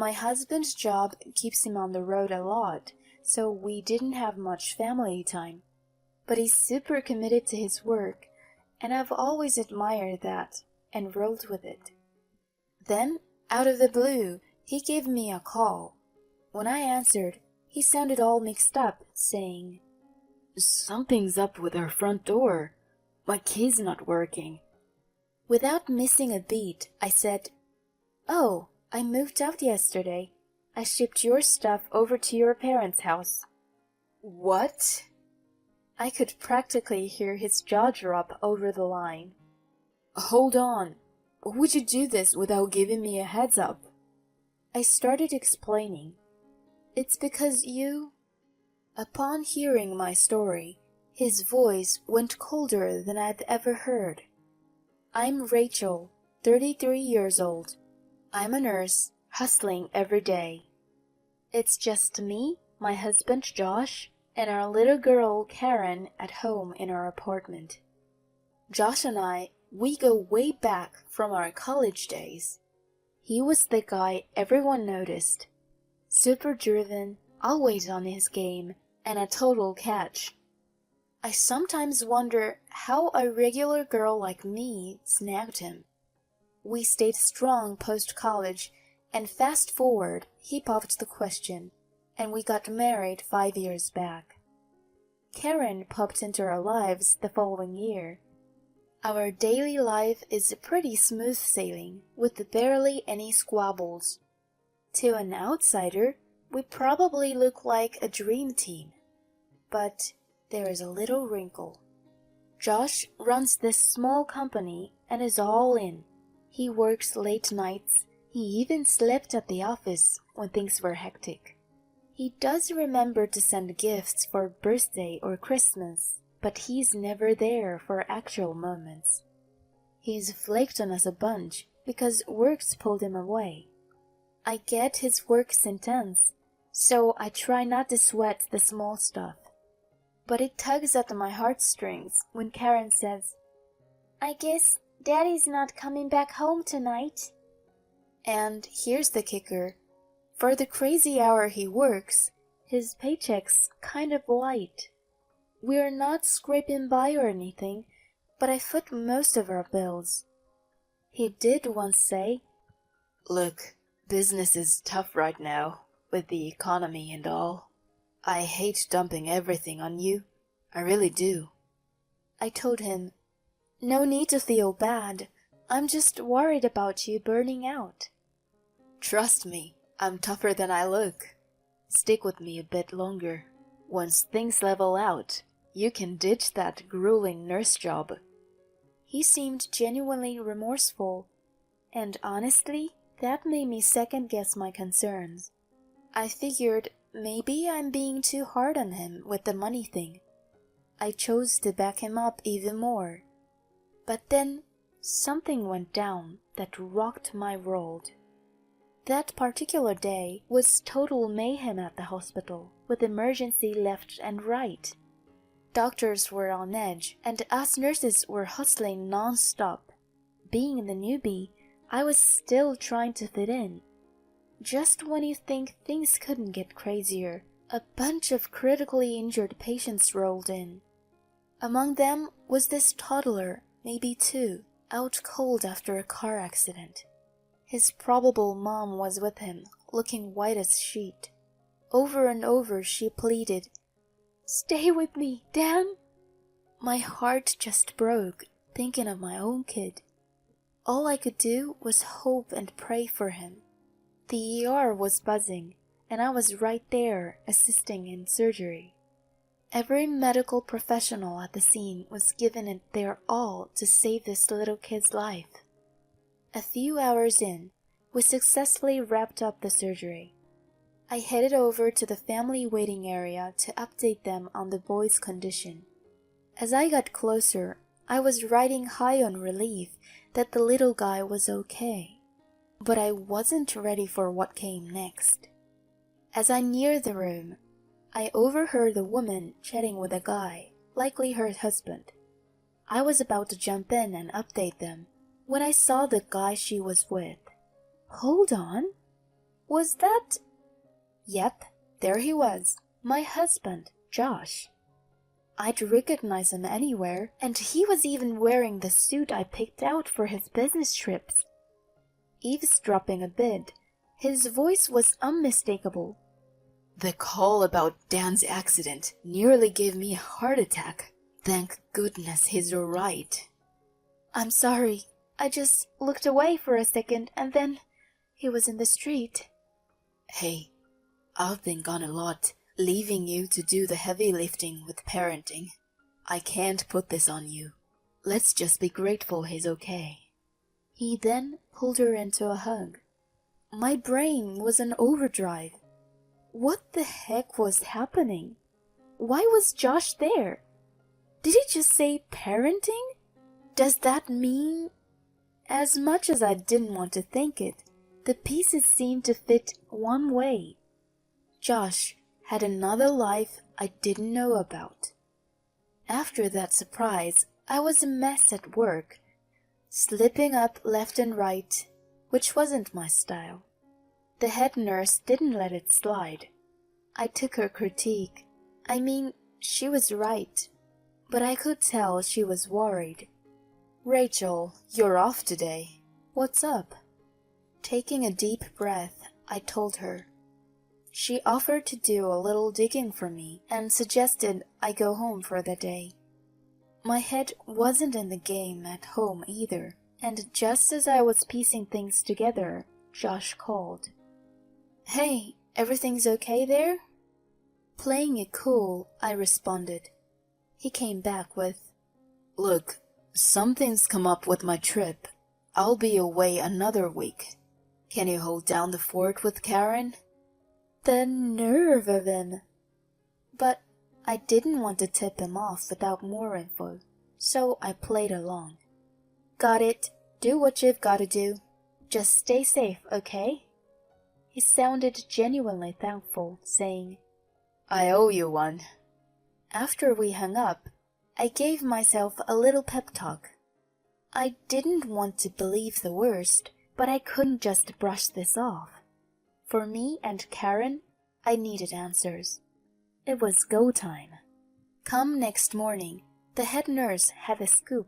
My husband's job keeps him on the road a lot, so we didn't have much family time. But he's super committed to his work, and I've always admired that and rolled with it. Then, out of the blue, he gave me a call. When I answered, he sounded all mixed up, saying, "Something's up with our front door. My key's not working." Without missing a beat, I said, "Oh, I moved out yesterday. I shipped your stuff over to your parents' house." "What?" I could practically hear his jaw drop over the line. "Hold on. Would you do this without giving me a heads up?" I started explaining. "It's because you—" Upon hearing my story, his voice went colder than I'd ever heard. "I'm Rachel, 33 years old. I'm a nurse, hustling every day. It's just me, my husband Josh, and our little girl Karen at home in our apartment. Josh and we go way back from our college days. He was the guy everyone noticed. Super driven, always on his game, and a total catch. I sometimes wonder how a regular girl like me snagged him. We stayed strong post-college, and fast forward, he popped the question, and we got married 5 years back. Karen popped into our lives the following year. Our daily life is pretty smooth sailing, with barely any squabbles. To an outsider, we probably look like a dream team. But there is a little wrinkle. Josh runs this small company and is all in. He works late nights. He even slept at the office when things were hectic. He does remember to send gifts for birthday or Christmas, but he's never there for actual moments. He's flaked on us a bunch because work's pulled him away. I get his work's intense, so I try not to sweat the small stuff. But it tugs at my heartstrings when Karen says, "I guess Daddy's not coming back home tonight." And here's the kicker. For the crazy hour he works, his paycheck's kind of light. We're not scraping by or anything, but I foot most of our bills. He did once say, "Look, business is tough right now, with the economy and all. I hate dumping everything on you. I really do." I told him, "No need to feel bad. I'm just worried about you burning out." "Trust me, I'm tougher than I look. Stick with me a bit longer. Once things level out, you can ditch that grueling nurse job." He seemed genuinely remorseful, and honestly, that made me second-guess my concerns. I figured maybe I'm being too hard on him with the money thing. I chose to back him up even more. But then, something went down that rocked my world. That particular day was total mayhem at the hospital, with emergency left and right. Doctors were on edge, and us nurses were hustling non-stop. Being the newbie, I was still trying to fit in. Just when you think things couldn't get crazier, a bunch of critically injured patients rolled in. Among them was this toddler, maybe 2, out cold after a car accident. His probable mom was with him, looking white as sheet. Over and over she pleaded, "Stay with me, Dan." My heart just broke, thinking of my own kid. All I could do was hope and pray for him. The ER was buzzing, and I was right there, assisting in surgery. Every medical professional at the scene was giving it their all to save this little kid's life. A few hours in, we successfully wrapped up the surgery. I headed over to the family waiting area to update them on the boy's condition. As I got closer, I was riding high on relief that the little guy was okay. But I wasn't ready for what came next. As I neared the room, I overheard the woman chatting with a guy, likely her husband. I was about to jump in and update them when I saw the guy she was with. Hold on. Was that... Yep, there he was, my husband, Josh. I'd recognize him anywhere, and he was even wearing the suit I picked out for his business trips. Eavesdropping a bit, his voice was unmistakable. The call about Dan's accident nearly gave me a heart attack. Thank goodness he's all right. I'm sorry. I just looked away for a second and then he was in the street. Hey, I've been gone a lot, leaving you to do the heavy lifting with parenting. I can't put this on you. Let's just be grateful he's okay. He then pulled her into a hug. My brain was in overdrive. What the heck was happening? Why was Josh there? Did he just say parenting? Does that mean... As much as I didn't want to think it, the pieces seemed to fit one way. Josh had another life I didn't know about. After that surprise, I was a mess at work, slipping up left and right, which wasn't my style. The head nurse didn't let it slide. I took her critique. I mean, she was right, but I could tell she was worried. Rachel, you're off today. What's up? Taking a deep breath, I told her. She offered to do a little digging for me and suggested I go home for the day. My head wasn't in the game at home either, and just as I was piecing things together, Josh called. Hey, everything's okay there? Playing it cool, I responded. He came back with, Look, something's come up with my trip. I'll be away another week. Can you hold down the fort with Karen? The nerve of him! But I didn't want to tip him off without more info, so I played along. Got it. Do what you've got to do. Just stay safe, okay? He sounded genuinely thankful, saying, I owe you one. After we hung up, I gave myself a little pep talk. I didn't want to believe the worst, but I couldn't just brush this off. For me and Karen, I needed answers. It was go time. Come next morning, the head nurse had a scoop.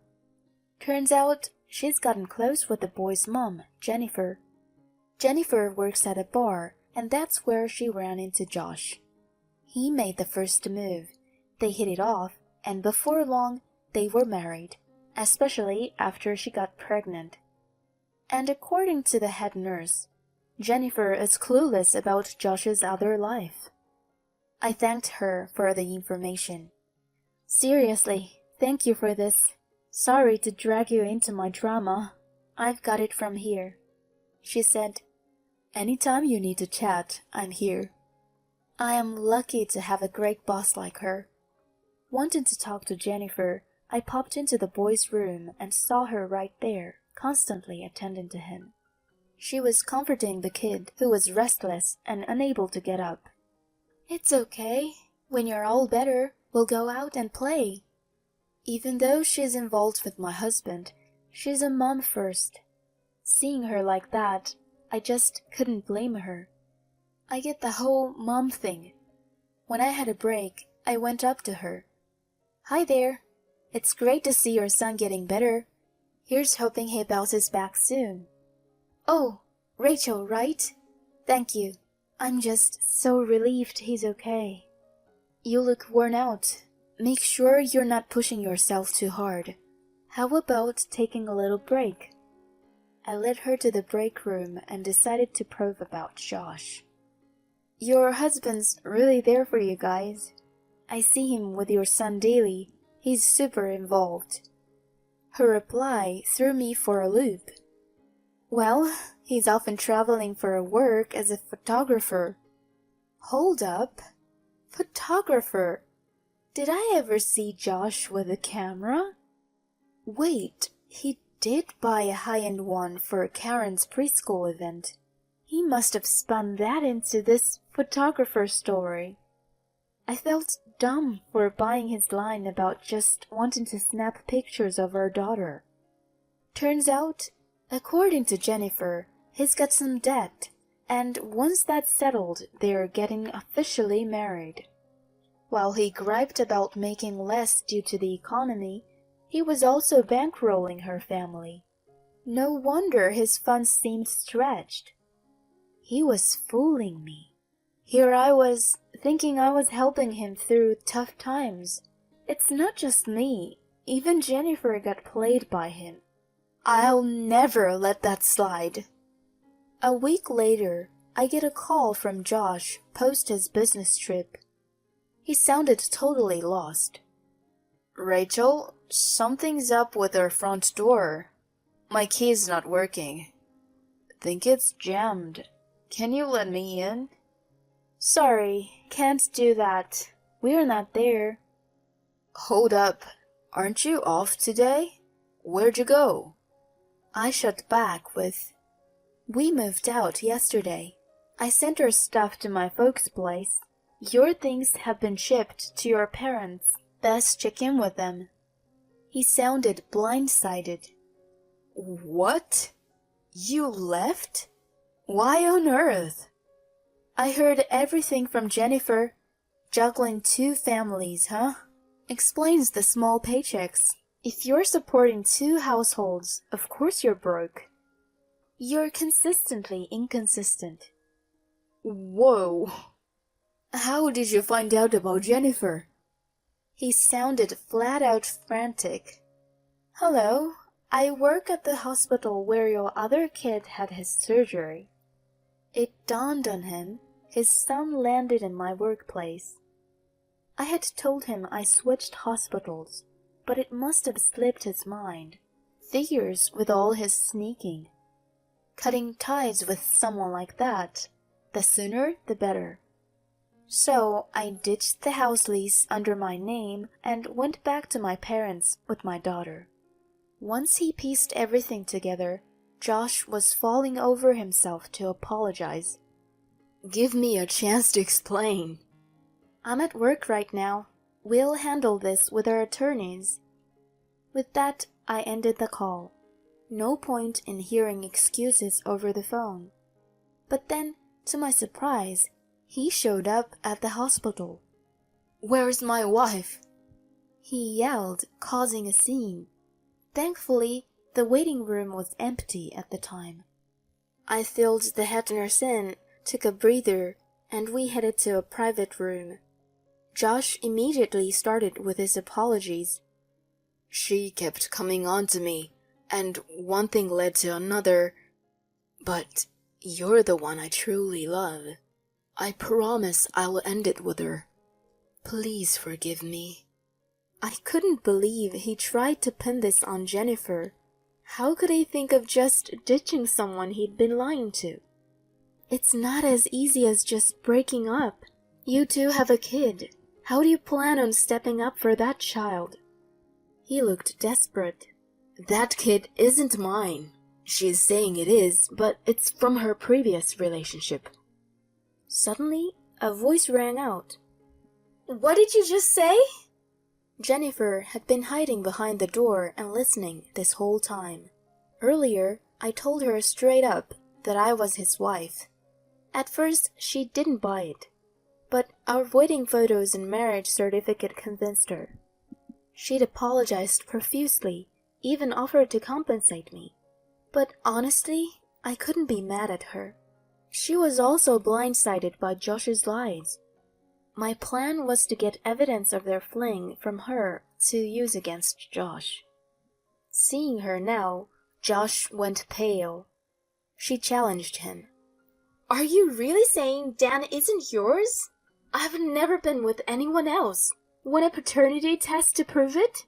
Turns out she's gotten close with the boy's mom, Jennifer. Jennifer works at a bar, and that's where she ran into Josh. He made the first move. They hit it off, and before long, they were married, especially after she got pregnant. And according to the head nurse, Jennifer is clueless about Josh's other life. I thanked her for the information. Seriously, thank you for this. Sorry to drag you into my drama. I've got it from here. She said, Anytime you need to chat, I'm here. I am lucky to have a great boss like her. Wanting to talk to Jennifer, I popped into the boy's room and saw her right there, constantly attending to him. She was comforting the kid, who was restless and unable to get up. It's okay. When you're all better, we'll go out and play. Even though she's involved with my husband, she's a mom first. Seeing her like that, I just couldn't blame her. I get the whole mom thing. When I had a break, I went up to her. Hi there. It's great to see your son getting better. Here's hoping he bounces back soon. Oh, Rachel, right? Thank you. I'm just so relieved he's okay. You look worn out. Make sure you're not pushing yourself too hard. How about taking a little break? I led her to the break room and decided to probe about Josh. Your husband's really there for you guys. I see him with your son daily. He's super involved. Her reply threw me for a loop. Well, he's often traveling for work as a photographer. Hold up. Photographer? Did I ever see Josh with a camera? Wait, he did buy a high-end one for Karen's preschool event. He must have spun that into this photographer story. I felt dumb for buying his line about just wanting to snap pictures of our daughter. Turns out, according to Jennifer, he's got some debt, And once that's settled, they're getting officially married. While he griped about making less due to the economy, he was also bankrolling her family. No wonder his funds seemed stretched. He was fooling me. Here I was, thinking I was helping him through tough times. It's not just me. Even Jennifer got played by him. I'll never let that slide. A week later, I get a call from Josh post his business trip. He sounded totally lost. Rachel, something's up with our front door. My key's not working. Think it's jammed. Can you let me in? Sorry, can't do that. We're not there. Hold up. Aren't you off today? Where'd you go? I shot back with, We moved out yesterday. I sent our stuff to my folks' place. Your things have been shipped to your parents. Best check in with them. He sounded blindsided. What? You left? Why on earth? I heard everything from Jennifer. Juggling 2 families, huh? Explains the small paychecks. If you're supporting 2 households, of course you're broke. You're consistently inconsistent. Whoa. How did you find out about Jennifer? He sounded flat out frantic. Hello, I work at the hospital where your other kid had his surgery. It dawned on him. His son landed in my workplace. I had told him I switched hospitals, but it must have slipped his mind. Figures with all his sneaking. Cutting ties with someone like that, the sooner the better. So I ditched the house lease under my name and went back to my parents with my daughter. Once he pieced everything together, Josh was falling over himself to apologize. Give me a chance to explain. I'm at work right now. We'll handle this with our attorneys. With that, I ended the call. No point in hearing excuses over the phone. But then, to my surprise, he showed up at the hospital. Where's my wife? He yelled, causing a scene. Thankfully, the waiting room was empty at the time. I filled the head nurse in, took a breather, and we headed to a private room. Josh immediately started with his apologies. She kept coming on to me, and one thing led to another. But you're the one I truly love. I promise I'll end it with her. Please forgive me. I couldn't believe he tried to pin this on Jennifer. How could he think of just ditching someone he'd been lying to? It's not as easy as just breaking up. You two have a kid. How do you plan on stepping up for that child? He looked desperate. That kid isn't mine. She's saying it is, but it's from her previous relationship. Suddenly, a voice rang out. What did you just say? Jennifer had been hiding behind the door and listening this whole time. Earlier, I told her straight up that I was his wife. At first, she didn't buy it, but our wedding photos and marriage certificate convinced her. She'd apologized profusely, even offered to compensate me. But honestly, I couldn't be mad at her. She was also blindsided by Josh's lies. My plan was to get evidence of their fling from her to use against Josh. Seeing her now, Josh went pale. She challenged him. Are you really saying Dan isn't yours? I've never been with anyone else. Want a paternity test to prove it?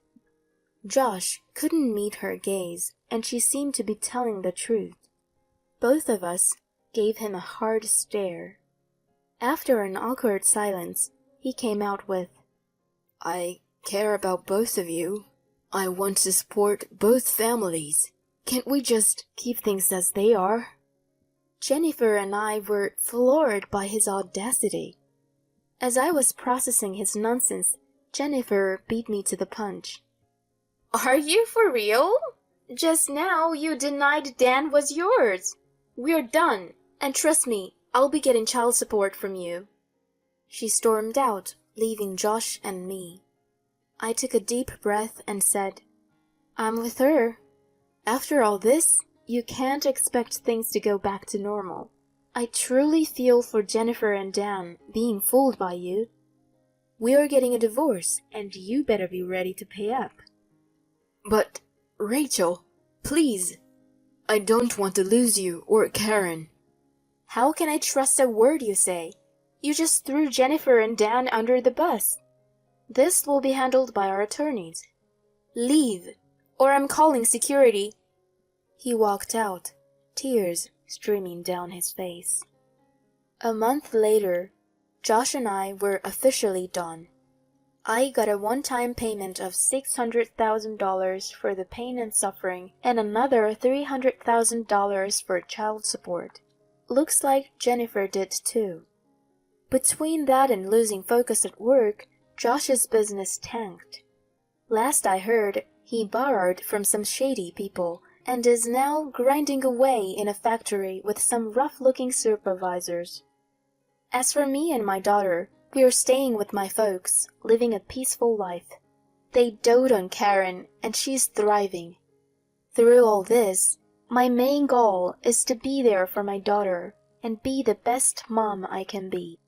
Josh couldn't meet her gaze, and she seemed to be telling the truth. Both of us gave him a hard stare. After an awkward silence, he came out with, I care about both of you. I want to support both families. Can't we just keep things as they are? Jennifer and I were floored by his audacity. As I was processing his nonsense, Jennifer beat me to the punch. Are you for real? Just now you denied Dan was yours. We're done. And trust me, I'll be getting child support from you." She stormed out, leaving Josh and me. I took a deep breath and said, "I'm with her. After all this, you can't expect things to go back to normal. I truly feel for Jennifer and Dan being fooled by you. We are getting a divorce, and you better be ready to pay up." "But, Rachel, please. I don't want to lose you or Karen." "How can I trust a word you say? You just threw Jennifer and Dan under the bus. This will be handled by our attorneys. Leave, or I'm calling security." He walked out, tears streaming down his face. A month later, Josh and I were officially done. I got a one-time payment of $600,000 for the pain and suffering and another $300,000 for child support. Looks like Jennifer did too. Between that and losing focus at work, Josh's business tanked. Last I heard, he borrowed from some shady people and is now grinding away in a factory with some rough-looking supervisors. As for me and my daughter, we are staying with my folks, living a peaceful life. They dote on Karen, and she's thriving. Through all this, my main goal is to be there for my daughter and be the best mom I can be.